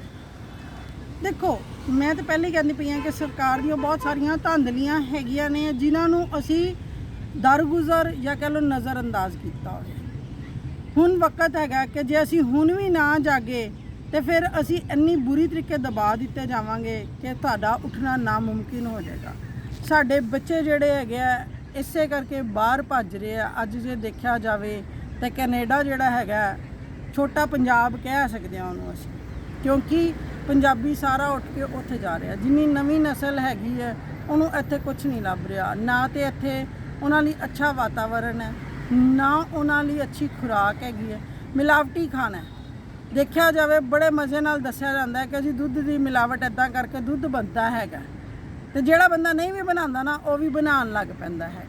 ਦੇਖੋ, ਮੈਂ ਤਾਂ ਪਹਿਲੇ ਹੀ ਕਹਿੰਦੀ ਪਈ ਹਾਂ ਕਿ ਸਰਕਾਰ ਦੀਆਂ ਬਹੁਤ ਸਾਰੀਆਂ ਧਾਂਦਲੀਆਂ ਹੈਗੀਆਂ ਨੇ ਜਿਨ੍ਹਾਂ ਨੂੰ ਅਸੀਂ ਦਰਗੁਜ਼ਰ ਜਾਂ ਕਹਿ ਲਓ ਨਜ਼ਰਅੰਦਾਜ਼ ਕੀਤਾ ਹੋਵੇ। ਹੁਣ ਵਕਤ ਹੈਗਾ ਕਿ ਜੇ ਅਸੀਂ ਹੁਣ ਵੀ ਨਾ ਜਾਗੇ ਤੇ ਫਿਰ ਅਸੀਂ ਇੰਨੀ ਬੁਰੀ ਤਰੀਕੇ ਦਬਾ ਦਿੱਤੇ ਜਾਵਾਂਗੇ ਕਿ ਤੁਹਾਡਾ ਉੱਠਣਾ ਨਾਮੁਮਕਿਨ ਹੋ ਜਾਏਗਾ। ਸਾਡੇ ਬੱਚੇ ਜਿਹੜੇ ਹੈਗੇ ਆ ਇਸੇ ਕਰਕੇ ਬਾਹਰ ਭੱਜ ਰਹੇ ਆ। ਅੱਜ ਜੇ ਦੇਖਿਆ ਜਾਵੇ ਤਾਂ ਕੈਨੇਡਾ ਜਿਹੜਾ ਹੈਗਾ ਛੋਟਾ ਪੰਜਾਬ ਕਹਿ ਸਕਦੇ ਹਾਂ ਉਹਨੂੰ ਅਸੀਂ, ਕਿਉਂਕਿ ਪੰਜਾਬੀ ਸਾਰਾ ਉੱਠ ਕੇ ਉੱਥੇ ਜਾ ਰਿਹਾ। ਜਿੰਨੀ ਨਵੀਂ ਨਸਲ ਹੈਗੀ ਹੈ ਉਹਨੂੰ ਇੱਥੇ ਕੁਝ ਨਹੀਂ ਲੱਭ ਰਿਹਾ। ਨਾ ਤੇ ਇੱਥੇ ਉਹਨਾਂ ਲਈ ਅੱਛਾ ਵਾਤਾਵਰਨ ਹੈ, ਨਾ ਉਹਨਾਂ ਲਈ ਅੱਛੀ ਖੁਰਾਕ ਹੈਗੀ ਹੈ। ਮਿਲਾਵਟੀ ਖਾਣਾ ਹੈ। ਦੇਖਿਆ ਜਾਵੇ ਬੜੇ ਮਜ਼ੇ ਨਾਲ ਦੱਸਿਆ ਜਾਂਦਾ ਹੈ ਕਿ ਜੀ ਦੁੱਧ ਦੀ ਮਿਲਾਵਟ ਇੱਦਾਂ ਕਰਕੇ ਦੁੱਧ ਬਣਦਾ ਹੈਗਾ, ਤੇ ਜਿਹੜਾ ਬੰਦਾ ਨਹੀਂ ਵੀ ਬਣਾਉਂਦਾ ਨਾ ਉਹ ਵੀ ਬਣਾਉਣ ਲੱਗ ਪੈਂਦਾ ਹੈ।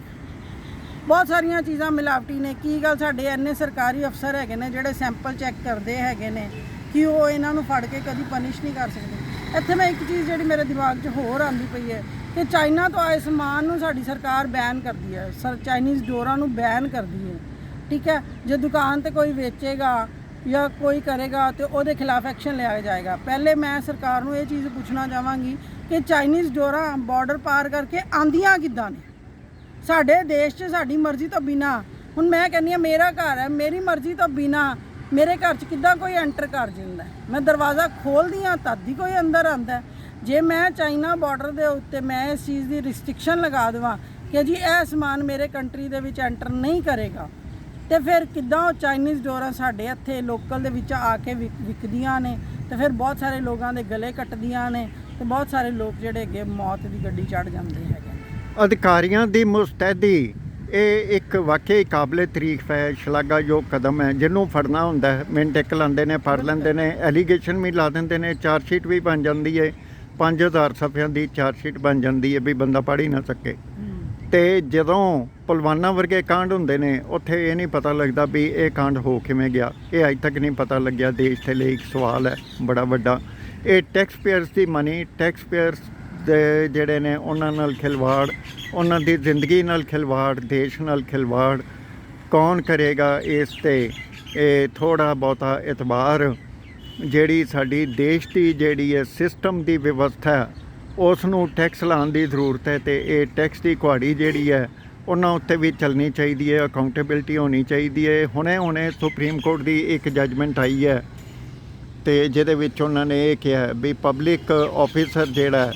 ਬਹੁਤ ਸਾਰੀਆਂ ਚੀਜ਼ਾਂ ਮਿਲਾਵਟੀ ਨੇ। ਕੀ ਗੱਲ ਸਾਡੇ ਇੰਨੇ ਸਰਕਾਰੀ ਅਫਸਰ ਹੈਗੇ ਨੇ ਜਿਹੜੇ ਸੈਂਪਲ ਚੈੱਕ ਕਰਦੇ ਹੈਗੇ ਨੇ ਕਿ ਉਹ ਇਹਨਾਂ ਨੂੰ ਫੜ ਕੇ ਕਦੀ ਪਨਿਸ਼ ਨਹੀਂ ਕਰ ਸਕਦੇ। ਇੱਥੇ ਮੈਂ ਇੱਕ ਚੀਜ਼ ਜਿਹੜੀ ਮੇਰੇ ਦਿਮਾਗ 'ਚ ਹੋਰ ਆਉਂਦੀ ਪਈ ਹੈ ਕਿ ਚਾਈਨਾ ਤੋਂ ਆਏ ਸਮਾਨ ਨੂੰ ਸਾਡੀ ਸਰਕਾਰ ਬੈਨ ਕਰਦੀ ਹੈ। ਚਾਈਨੀਜ਼ ਡੋਰਾਂ ਨੂੰ ਬੈਨ ਕਰਦੀ ਹੈ। ਠੀਕ ਹੈ, ਜੇ ਦੁਕਾਨ ਤੇ ਕੋਈ ਵੇਚੇਗਾ ਜਾਂ ਕੋਈ ਕਰੇਗਾ ਤੇ ਉਹਦੇ ਖਿਲਾਫ ਐਕਸ਼ਨ ਲਿਆ ਜਾਏਗਾ। ਪਹਿਲੇ ਮੈਂ ਸਰਕਾਰ ਨੂੰ ਇਹ ਚੀਜ਼ ਪੁੱਛਣਾ ਚਾਹਾਂਗੀ ਕਿ ਚਾਈਨੀਜ਼ ਡੋਰਾਂ ਬਾਰਡਰ ਪਾਰ ਕਰਕੇ ਆਂਦੀਆਂ ਕਿੱਦਾਂ ਨੇ ਸਾਡੇ ਦੇਸ਼ 'ਚ ਸਾਡੀ ਮਰਜ਼ੀ ਤੋਂ ਬਿਨਾ। ਹੁਣ ਮੈਂ ਕਹਿੰਦੀ ਹਾਂ ਮੇਰਾ ਘਰ ਹੈ, ਮੇਰੀ ਮਰਜ਼ੀ ਤੋਂ ਬਿਨਾ ਮੇਰੇ ਘਰ 'ਚ ਕਿੱਦਾਂ ਕੋਈ ਐਂਟਰ ਕਰ ਜਾਂਦਾ? ਮੈਂ ਦਰਵਾਜ਼ਾ ਖੋਲ੍ਹਦੀ ਹਾਂ ਤਦ ਹੀ ਕੋਈ ਅੰਦਰ ਆਉਂਦਾ। ਜੇ ਮੈਂ ਚਾਈਨਾ ਬਾਰਡਰ ਦੇ ਉੱਤੇ ਮੈਂ ਇਸ ਚੀਜ਼ ਦੀ ਰਿਸਟ੍ਰਿਕਸ਼ਨ ਲਗਾ ਦੇਵਾਂ ਕਿ ਜੀ ਇਹ ਸਮਾਨ ਮੇਰੇ ਕੰਟਰੀ ਦੇ ਵਿੱਚ ਐਂਟਰ ਨਹੀਂ ਕਰੇਗਾ, ਤੇ ਫਿਰ ਕਿੱਦਾਂ ਉਹ ਚਾਈਨੀਜ਼ ਡੋਰਾਂ ਸਾਡੇ ਇੱਥੇ ਲੋਕਲ ਦੇ ਵਿੱਚ ਆ ਕੇ ਵਿਕਦੀਆਂ ਨੇ, ਤੇ ਫਿਰ ਬਹੁਤ ਸਾਰੇ ਲੋਕਾਂ ਦੇ ਗਲੇ ਕੱਟਦੀਆਂ ਨੇ, ਤੇ ਬਹੁਤ ਸਾਰੇ ਲੋਕ ਜਿਹੜੇ ਹੈਗੇ ਮੌਤ ਦੀ ਗੱਡੀ ਚੜ੍ਹ ਜਾਂਦੇ ਹੈਗੇ। ਅਧਿਕਾਰੀਆਂ ਦੀ ਮੁਸਤੈਦੀ ਇਹ ਇੱਕ ਵਾਕਈ ਕਾਬਲੇ ਤਾਰੀਫ ਹੈ, ਸ਼ਲਾਘਾਯੋਗ ਕਦਮ ਹੈ। ਜਿਹਨੂੰ ਫੜਨਾ ਹੁੰਦਾ ਹੈ ਮਿੰਟ ਇੱਕ ਲਾਉਂਦੇ ਨੇ, ਫੜ ਲੈਂਦੇ ਨੇ, ਐਲੀਗੇਸ਼ਨ ਵੀ ਲਾ ਦਿੰਦੇ ਨੇ, ਚਾਰਜ ਸ਼ੀਟ ਵੀ ਬਣ ਜਾਂਦੀ ਹੈ, 5000 ਸਫ਼ਿਆਂ ਦੀ ਚਾਰਜ ਸ਼ੀਟ ਬਣ ਜਾਂਦੀ ਹੈ ਵੀ ਬੰਦਾ ਪੜ੍ਹ ਹੀ ਨਾ ਸਕੇ। ਤੇ ਜਦੋਂ ਪੁਲਵਾਨਾ ਵਰਗੇ ਕਾਂਡ ਹੁੰਦੇ ਨੇ ਉੱਥੇ ਇਹ ਨਹੀਂ ਪਤਾ ਲੱਗਦਾ ਵੀ ਇਹ ਕਾਂਡ ਹੋ ਕਿਵੇਂ ਗਿਆ। ਇਹ ਅਜੇ ਤੱਕ ਨਹੀਂ ਪਤਾ ਲੱਗਿਆ। ਦੇਸ਼ ਦੇ ਲਈ ਇੱਕ ਸਵਾਲ ਹੈ ਬੜਾ ਵੱਡਾ। ਇਹ ਟੈਕਸ ਪੇਅਰਸ ਦੀ ਮਨੀ, ਟੈਕਸ ਪੇਅਰਸ ਦੇ ਜਿਹੜੇ ਨੇ ਉਹਨਾਂ ਨਾਲ ਖਿਲਵਾੜ, ਉਹਨਾਂ ਦੀ ਜ਼ਿੰਦਗੀ ਨਾਲ ਖਿਲਵਾੜ, ਦੇਸ਼ ਨਾਲ ਖਿਲਵਾੜ ਕੌਣ ਕਰੇਗਾ? ਇਸ 'ਤੇ ਇਹ ਥੋੜ੍ਹਾ ਬਹੁਤਾ ਇਤਬਾਰ ਜਿਹੜੀ ਸਾਡੀ ਦੇਸ਼ ਦੀ ਜਿਹੜੀ ਹੈ ਸਿਸਟਮ ਦੀ ਵਿਵਸਥਾ ਉਸ ਨੂੰ ਟੈਕਸ ਲਾਉਣ ਦੀ ਜ਼ਰੂਰਤ ਹੈ। ਤੇ ਇਹ ਟੈਕਸ ਦੀ ਕੁਹਾੜੀ ਜਿਹੜੀ ਹੈ ਉਹਨਾਂ ਉੱਤੇ ਵੀ ਚੱਲਣੀ ਚਾਹੀਦੀ ਹੈ, ਅਕਾਊਂਟੇਬਿਲਟੀ ਹੋਣੀ ਚਾਹੀਦੀ ਹੈ। ਹੁਣੇ ਸੁਪਰੀਮ ਕੋਰਟ ਦੀ ਇੱਕ ਜੱਜਮੈਂਟ ਆਈ ਹੈ ਤੇ ਜਿਹਦੇ ਵਿੱਚ ਉਹਨਾਂ ਨੇ ਇਹ ਕਿਹਾ ਵੀ ਪਬਲਿਕ ਆਫਿਸਰ ਜਿਹੜਾ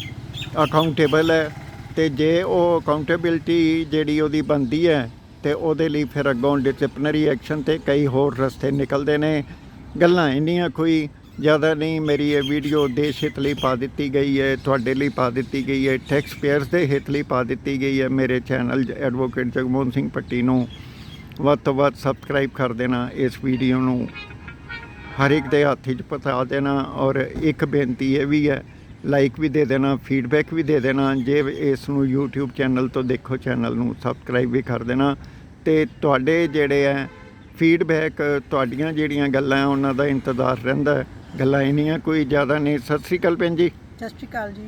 ਅਕਾਊਂਟੇਬਲ ਹੈ, ਤੇ ਜੇ ਉਹ ਅਕਾਊਂਟੇਬਿਲਟੀ ਜਿਹੜੀ ਉਹਦੀ ਬਣਦੀ ਹੈ ਤੇ ਉਹਦੇ ਲਈ ਫਿਰ ਅੱਗੋਂ ਡਿਸਪਲਿਨਰੀ ਐਕਸ਼ਨ ਤੇ ਕਈ ਹੋਰ ਰਸਤੇ ਨਿਕਲਦੇ ਨੇ। ਗੱਲਾਂ ਇੰਨੀਆਂ ਕੋਈ ਜ਼ਿਆਦਾ ਨਹੀਂ। ਮੇਰੀ ਇਹ ਵੀਡੀਓ ਦੇਸ਼ ਹਿੱਤ ਲਈ ਪਾ ਦਿੱਤੀ ਗਈ ਹੈ, ਤੁਹਾਡੇ ਲਈ ਪਾ ਦਿੱਤੀ ਗਈ ਹੈ, ਟੈਕਸ ਪੇਅਰਸ ਦੇ ਹਿੱਤ ਲਈ ਪਾ ਦਿੱਤੀ ਗਈ ਹੈ। ਮੇਰੇ ਚੈਨਲ ਐਡਵੋਕੇਟ ਜਗਮੋਹਨ ਸਿੰਘ ਭੱਟੀ ਨੂੰ ਵੱਧ ਤੋਂ ਵੱਧ ਸਬਸਕ੍ਰਾਈਬ ਕਰ ਦੇਣਾ। ਇਸ ਵੀਡੀਓ ਨੂੰ ਹਰ ਇੱਕ ਦੇ ਹੱਥ 'ਚ ਪਹੁੰਚਾ ਦੇਣਾ। ਔਰ ਇੱਕ ਬੇਨਤੀ ਇਹ ਵੀ ਹੈ, ਲਾਈਕ ਵੀ ਦੇ ਦੇਣਾ, ਫੀਡਬੈਕ ਵੀ ਦੇ ਦੇਣਾ। ਜੇ ਇਸ ਨੂੰ YouTube ਚੈਨਲ ਤੋਂ ਦੇਖੋ, ਚੈਨਲ ਨੂੰ ਸਬਸਕ੍ਰਾਈਬ ਵੀ ਕਰ ਦੇਣਾ। ਤੇ ਤੁਹਾਡੇ ਜਿਹੜੇ ਹੈ ਫੀਡਬੈਕ, ਤੁਹਾਡੀਆਂ ਜਿਹੜੀਆਂ ਗੱਲਾਂ ਉਹਨਾਂ ਦਾ ਇੰਤਜ਼ਾਰ ਰਹਿੰਦਾ। ਗੱਲਾਂ ਇੰਨੀਆਂ ਕੋਈ ਜ਼ਿਆਦਾ ਨਹੀਂ। ਸਤਿ ਸ਼੍ਰੀ ਅਕਾਲ ਭੈਣ ਜੀ। ਸਤਿ ਸ਼੍ਰੀ ਅਕਾਲ ਜੀ।